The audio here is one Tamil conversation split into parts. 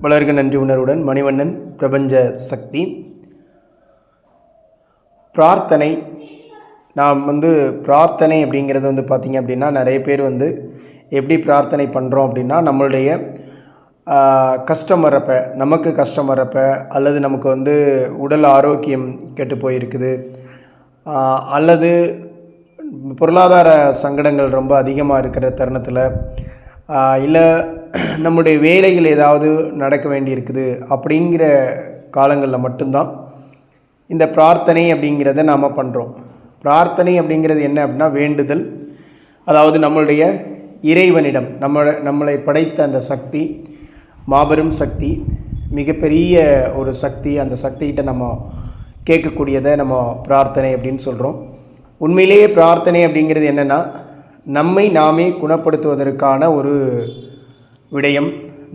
வளர்க நன்றி உணர்வுடன் மணிவண்ணன் பிரபஞ்ச சக்தி. பிரார்த்தனை. நாம் பிரார்த்தனை அப்படிங்கிறது பார்த்திங்க அப்படின்னா, நிறைய பேர் எப்படி பிரார்த்தனை பண்ணுறோம் அப்படின்னா, நம்மளுடைய கஷ்டம் வர்றப்ப, நமக்கு கஷ்டம் வர்றப்ப, அல்லது நமக்கு உடல் ஆரோக்கியம் கெட்டு போயிருக்குது, அல்லது பொருளாதார சங்கடங்கள் ரொம்ப அதிகமாக இருக்கிற தருணத்தில், இல்லை நம்முடைய வேலைகள் ஏதாவது நடக்க வேண்டியிருக்குது அப்படிங்கிற காலங்களில் மட்டும்தான் இந்த பிரார்த்தனை அப்படிங்கிறத நாம் பண்ணுறோம். பிரார்த்தனை அப்படிங்கிறது என்ன அப்படின்னா, வேண்டுதல். அதாவது நம்மளுடைய இறைவனிடம், நம்மளை படைத்த அந்த சக்தி, மாபெரும் சக்தி, மிகப்பெரிய ஒரு சக்தி, அந்த சக்திகிட்ட நம்ம கேட்கக்கூடியதை நம்ம பிரார்த்தனை அப்படின்னு சொல்கிறோம். உண்மையிலேயே பிரார்த்தனை அப்படிங்கிறது என்னென்னா, நம்மை நாமே குணப்படுத்துவதற்கான ஒரு விடயம்.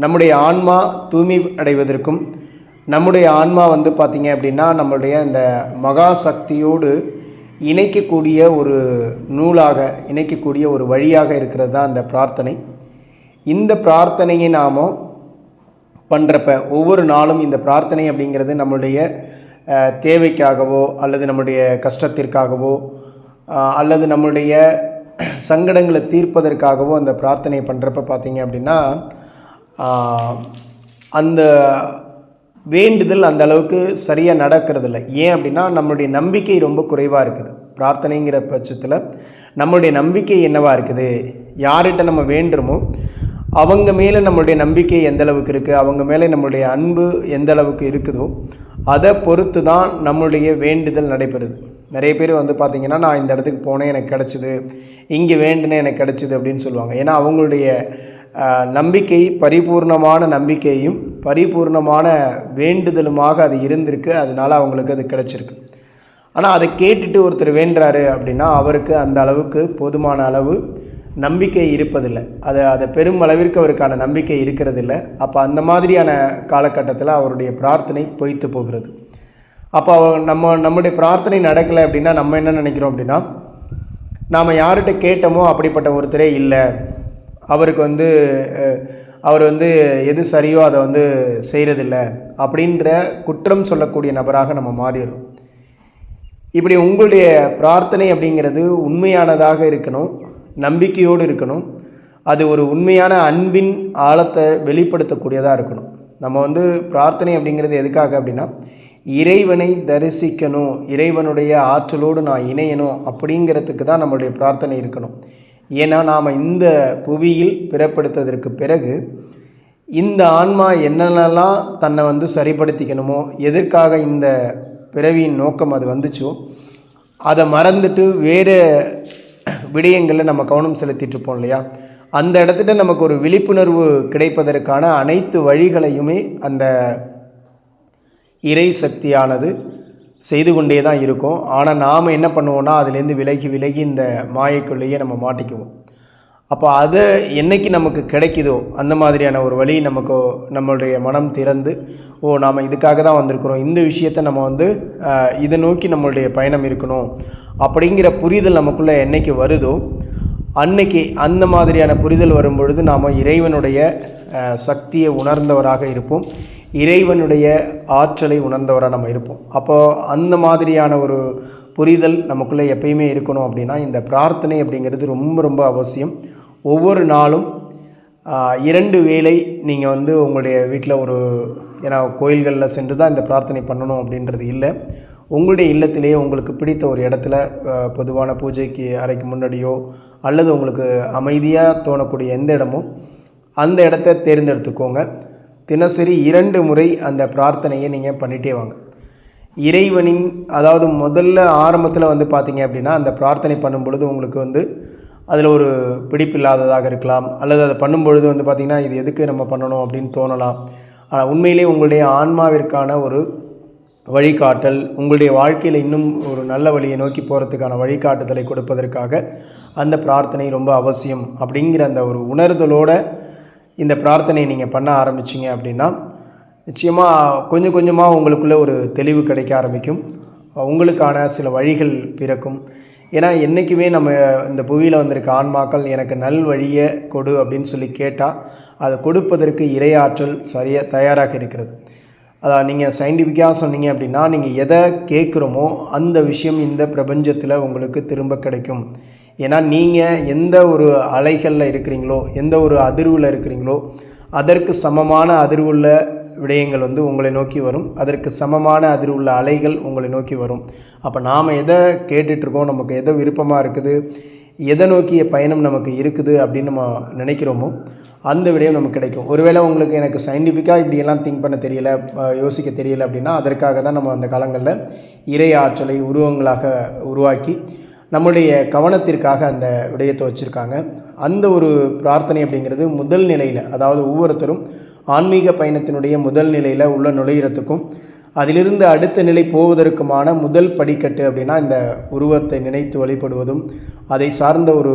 நம்முடைய ஆன்மா தூய்மை அடைவதற்கும், நம்முடைய ஆன்மா பார்த்திங்க அப்படின்னா நம்மளுடைய இந்த மகா சக்தியோடு இணைக்கக்கூடிய ஒரு நூலாக, இணைக்கக்கூடிய ஒரு வழியாக இருக்கிறது தான் அந்த பிரார்த்தனை. இந்த பிரார்த்தனையை நாம் பண்ணுறப்ப, ஒவ்வொரு நாளும் இந்த பிரார்த்தனை அப்படிங்கிறது நம்மளுடைய தேவைக்காகவோ, அல்லது நம்முடைய கஷ்டத்திற்காகவோ, அல்லது நம்மளுடைய சங்கடங்களை தீர்ப்பதற்காகவோ அந்த பிரார்த்தனை பண்ணுறப்ப பார்த்திங்க அப்படின்னா, அந்த வேண்டுதல் அந்த அளவுக்கு சரியாக நடக்கிறதில்ல. ஏன் அப்படின்னா, நம்மளுடைய நம்பிக்கை ரொம்ப குறைவாக இருக்குது. பிரார்த்தனைங்கிற பட்சத்தில் நம்மளுடைய நம்பிக்கை என்னவாக இருக்குது, யார்கிட்ட நம்ம வேண்டுமோ அவங்க மேலே நம்மளுடைய நம்பிக்கை எந்த அளவுக்கு இருக்குது, அவங்க மேலே நம்மளுடைய அன்பு எந்த அளவுக்கு இருக்குதோ அதை பொறுத்து தான் நம்மளுடைய வேண்டுதல் நடைபெறுது. நிறைய பேர் பார்த்திங்கன்னா, நான் இந்த இடத்துக்கு போனேன் எனக்கு கிடச்சிது, இங்கே வேண்டுனேன் எனக்கு கிடச்சிது அப்படின்னு சொல்லுவாங்க. ஏன்னா அவங்களுடைய நம்பிக்கை பரிபூர்ணமான நம்பிக்கையும் பரிபூர்ணமான வேண்டுதலுமாக அது இருந்திருக்கு. அதனால் அவங்களுக்கு அது கிடச்சிருக்கு. ஆனால் அதை கேட்டுட்டு ஒருத்தர் வேண்டுறாரு அப்படின்னா, அவருக்கு அந்த அளவுக்கு போதுமான அளவு நம்பிக்கை இருப்பதில்லை. அதை பெரும் அளவிற்கு அவருக்கான நம்பிக்கை இருக்கிறதில்லை. அப்போ அந்த மாதிரியான காலகட்டத்தில் அவருடைய பிரார்த்தனை பொய்த்து போகிறது. அப்போ நம்முடைய பிரார்த்தனை நடக்கலை அப்படின்னா நம்ம என்ன நினைக்கிறோம் அப்படின்னா, நாம் யார்கிட்ட கேட்டோமோ அப்படிப்பட்ட ஒருத்தரே இல்லை, அவருக்கு அவர் எது சரியோ அதை செய்கிறதில்ல அப்படின்ற குற்றம் சொல்லக்கூடிய நபராக நம்ம மாறிடுறோம். இப்படி உங்களுடைய பிரார்த்தனை அப்படிங்கிறது உண்மையானதாக இருக்கணும், நம்பிக்கையோடு இருக்கணும். அது ஒரு உண்மையான அன்பின் ஆழத்தை வெளிப்படுத்தக்கூடியதாக இருக்கணும். நம்ம பிரார்த்தனை அப்படிங்கிறது எதுக்காக அப்படின்னா, இறைவனை தரிசிக்கணும், இறைவனுடைய ஆற்றலோடு நான் இணையணும் அப்படிங்கிறதுக்கு தான் நம்மளுடைய பிரார்த்தனை இருக்கணும். ஏன்னா நாம் இந்த புவியில் பிறப்படுத்ததற்கு பிறகு இந்த ஆன்மா என்னென்னலாம் தன்னை சரிப்படுத்திக்கணுமோ, எதற்காக இந்த பிறவியின் நோக்கம் அது வந்துச்சோ அதை மறந்துட்டு வேறு விடயங்களில் நம்ம கவனம் செலுத்திட்டு இருப்போம் இல்லையா. அந்த இடத்துல நமக்கு ஒரு விழிப்புணர்வு கிடைப்பதற்கான அனைத்து வழிகளையுமே அந்த இறை சக்தியானது செய்து கொண்டே தான் இருக்கும். ஆனால் நாம் என்ன பண்ணுவோன்னா, அதுலேருந்து விலகி இந்த மாயைக்குள்ளேயே நம்ம மாட்டிக்குவோம். அப்போ அதை என்றைக்கு நமக்கு கிடைக்குதோ அந்த மாதிரியான ஒரு வழி நம்மளுடைய மனம் திறந்து, நாம் இதுக்காக தான் வந்திருக்கிறோம், இந்த விஷயத்தை நம்ம இதை நோக்கி நம்மளுடைய பயணம் இருக்கணும் அப்படிங்கிற புரிதல் நமக்குள்ளே என்றைக்கு வருதோ, அன்னைக்கு அந்த மாதிரியான புரிதல் வரும்பொழுது நாம் இறைவனுடைய சக்தியை உணர்ந்தவராக இருப்போம், இறைவனுடைய ஆற்றலை உணர்ந்தவராக நம்ம இருப்போம். அப்போது அந்த மாதிரியான ஒரு புரிதல் நமக்குள்ளே எப்பயுமே இருக்கணும் அப்படின்னா, இந்த பிரார்த்தனை அப்படிங்கிறது ரொம்ப ரொம்ப அவசியம். ஒவ்வொரு நாளும் 2 வேளை நீங்கள் உங்களுடைய வீட்டில் ஏன்னா கோயில்களில் சென்று தான் இந்த பிரார்த்தனை பண்ணணும் அப்படின்றது இல்லை. உங்களுடைய இல்லத்திலேயே உங்களுக்கு பிடித்த ஒரு இடத்துல, பொதுவான பூஜைக்கு அறைக்கு முன்னாடியோ, அல்லது உங்களுக்கு அமைதியாக தோணக்கூடிய எந்த இடமோ அந்த இடத்த தேர்ந்தெடுத்துக்கோங்க. தினசரி 2 முறை அந்த பிரார்த்தனையை நீங்கள் பண்ணிகிட்டே வாங்க. இறைவனின், அதாவது முதல்ல ஆரம்பத்தில் பார்த்திங்க அப்படின்னா, அந்த பிரார்த்தனை பண்ணும் பொழுது உங்களுக்கு அதில் ஒரு பிடிப்பு இல்லாததாக இருக்கலாம், அல்லது அதை பண்ணும்பொழுது பார்த்திங்கன்னா இது எதுக்கு நம்ம பண்ணணும் அப்படின்னு தோணலாம். ஆனால் உண்மையிலே உங்களுடைய ஆன்மாவிற்கான ஒரு வழிகாட்டல், உங்களுடைய வாழ்க்கையில் இன்னும் ஒரு நல்ல வழியை நோக்கி போகிறதுக்கான வழிகாட்டுதலை கொடுப்பதற்காக அந்த பிரார்த்தனை ரொம்ப அவசியம் அப்படிங்கிற அந்த ஒரு உணர்தலோடு இந்த பிரார்த்தனையை நீங்கள் பண்ண ஆரம்பிச்சிங்க அப்படின்னா, நிச்சயமாக கொஞ்சம் கொஞ்சமாக உங்களுக்குள்ளே ஒரு தெளிவு கிடைக்க ஆரம்பிக்கும், உங்களுக்கான சில வழிகள் பிறக்கும். ஏன்னா என்றைக்குமே நம்ம இந்த புவியில் வந்திருக்க ஆன்மாக்கள் எனக்கு நல் வழியை கொடு அப்படின்னு சொல்லி கேட்டால் அதை கொடுப்பதற்கு இறையாற்றல் தயாராக இருக்கிறது. அதான் நீங்கள் சயின்டிஃபிக்காக சொன்னீங்க அப்படின்னா, நீங்கள் எதை கேட்குறோமோ அந்த விஷயம் இந்த பிரபஞ்சத்தில் உங்களுக்கு திரும்ப கிடைக்கும். ஏன்னா நீங்கள் எந்த ஒரு அலைகளில் இருக்கிறீங்களோ, எந்த ஒரு அதிர்வில் இருக்கிறீங்களோ, அதற்கு சமமான அதிர்வுள்ள விடயங்கள் உங்களை நோக்கி வரும். அதற்கு சமமான அதிர்வுள்ள அலைகள் உங்களை நோக்கி வரும். அப்போ நாம் எதை கேட்டுட்ருக்கோம், நமக்கு எதை விருப்பமாக இருக்குது, எதை நோக்கிய பயணம் நமக்கு இருக்குது அப்படின்னு நம்ம நினைக்கிறோமோ அந்த விடயம் நமக்கு கிடைக்கும். ஒருவேளை உங்களுக்கு எனக்கு சயின்டிஃபிக்காக இப்படியெல்லாம் திங்க் பண்ண தெரியல, யோசிக்க தெரியல அப்படின்னா, அதற்காக தான் நம்ம அந்த காலங்களில் இறை ஆற்றலை உருவங்களாக உருவாக்கி நம்முடைய கவனத்திற்காக அந்த விடயத்தை வச்சுருக்காங்க. அந்த ஒரு பிரார்த்தனை அப்படிங்கிறது முதல் நிலையில், அதாவது ஒவ்வொருத்தரும் ஆன்மீக பயணத்தினுடைய முதல் நிலையில் உள்ள நுழையிறதுக்கும் அதிலிருந்து அடுத்த நிலை போவதற்குமான முதல் படிக்கட்டு அப்படின்னா இந்த உருவத்தை நினைத்து வழிபடுவதும் அதை சார்ந்த ஒரு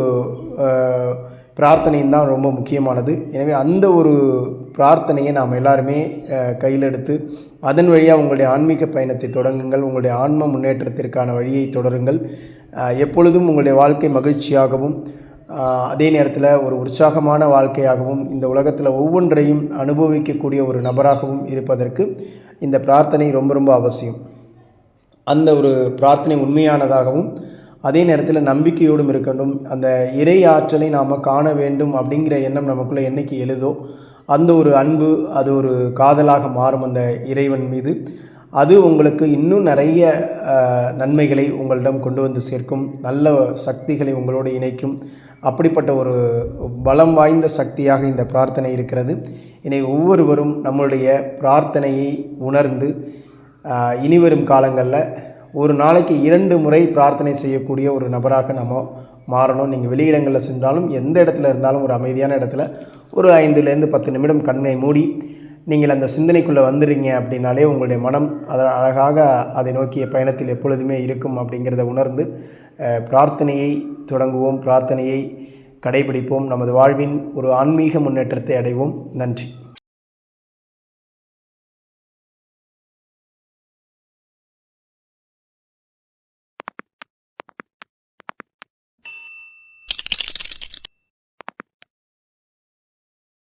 பிரார்த்தனையும் தான் ரொம்ப முக்கியமானது. எனவே அந்த ஒரு பிரார்த்தனையை நாம் எல்லாருமே கையில் எடுத்து அதன் வழியாக உங்களுடைய ஆன்மீக பயணத்தை தொடங்குங்கள். உங்களுடைய ஆன்ம முன்னேற்றத்திற்கான வழியை தொடருங்கள். எப்பொழுதும் உங்களுடைய வாழ்க்கை மகிழ்ச்சியாகவும் அதே நேரத்தில் ஒரு உற்சாகமான வாழ்க்கையாகவும் இந்த உலகத்தில் ஒவ்வொன்றையும் அனுபவிக்கக்கூடிய ஒரு நபராகவும் இருப்பதற்கு இந்த பிரார்த்தனை ரொம்ப ரொம்ப அவசியம். அந்த ஒரு பிரார்த்தனை உண்மையானதாகவும் அதே நேரத்தில் நம்பிக்கையோடும் இருக்கணும். அந்த இறை ஆற்றலை நாம் காண வேண்டும் அப்படிங்கிற எண்ணம் நமக்குள்ளே என்றைக்கு எழுதோ அந்த ஒரு அன்பு, அது ஒரு காதலாக மாறும் அந்த இறைவன் மீது. அது உங்களுக்கு இன்னும் நிறைய நன்மைகளை உங்களிடம் கொண்டு வந்து சேர்க்கும், நல்ல சக்திகளை உங்களோடு இணைக்கும். அப்படிப்பட்ட ஒரு பலம் வாய்ந்த சக்தியாக இந்த பிரார்த்தனை இருக்கிறது. எனவே ஒவ்வொருவரும் நம்மளுடைய பிரார்த்தனையை உணர்ந்து இனிவரும் காலங்களில் ஒரு நாளைக்கு 2 முறை பிரார்த்தனை செய்யக்கூடிய ஒரு நபராக நம்ம மாறணும். நீங்கள் வெளியிடங்களில் சென்றாலும் எந்த இடத்துல இருந்தாலும் ஒரு அமைதியான இடத்துல ஒரு 5லேருந்து 10 நிமிடம் கண்ணை மூடி நீங்கள் அந்த சிந்தனைக்குள்ளே வந்துடுறீங்க அப்படின்னாலே உங்களுடைய மனம் அழகாக அதை நோக்கிய பயணத்தில் எப்பொழுதுமே இருக்கும் அப்படிங்கிறத உணர்ந்து பிரார்த்தனையை தொடங்குவோம், பிரார்த்தனையை கடைபிடிப்போம். நமது வாழ்வின் ஒரு ஆன்மீக முன்னேற்றத்தை அடைவோம். நன்றி.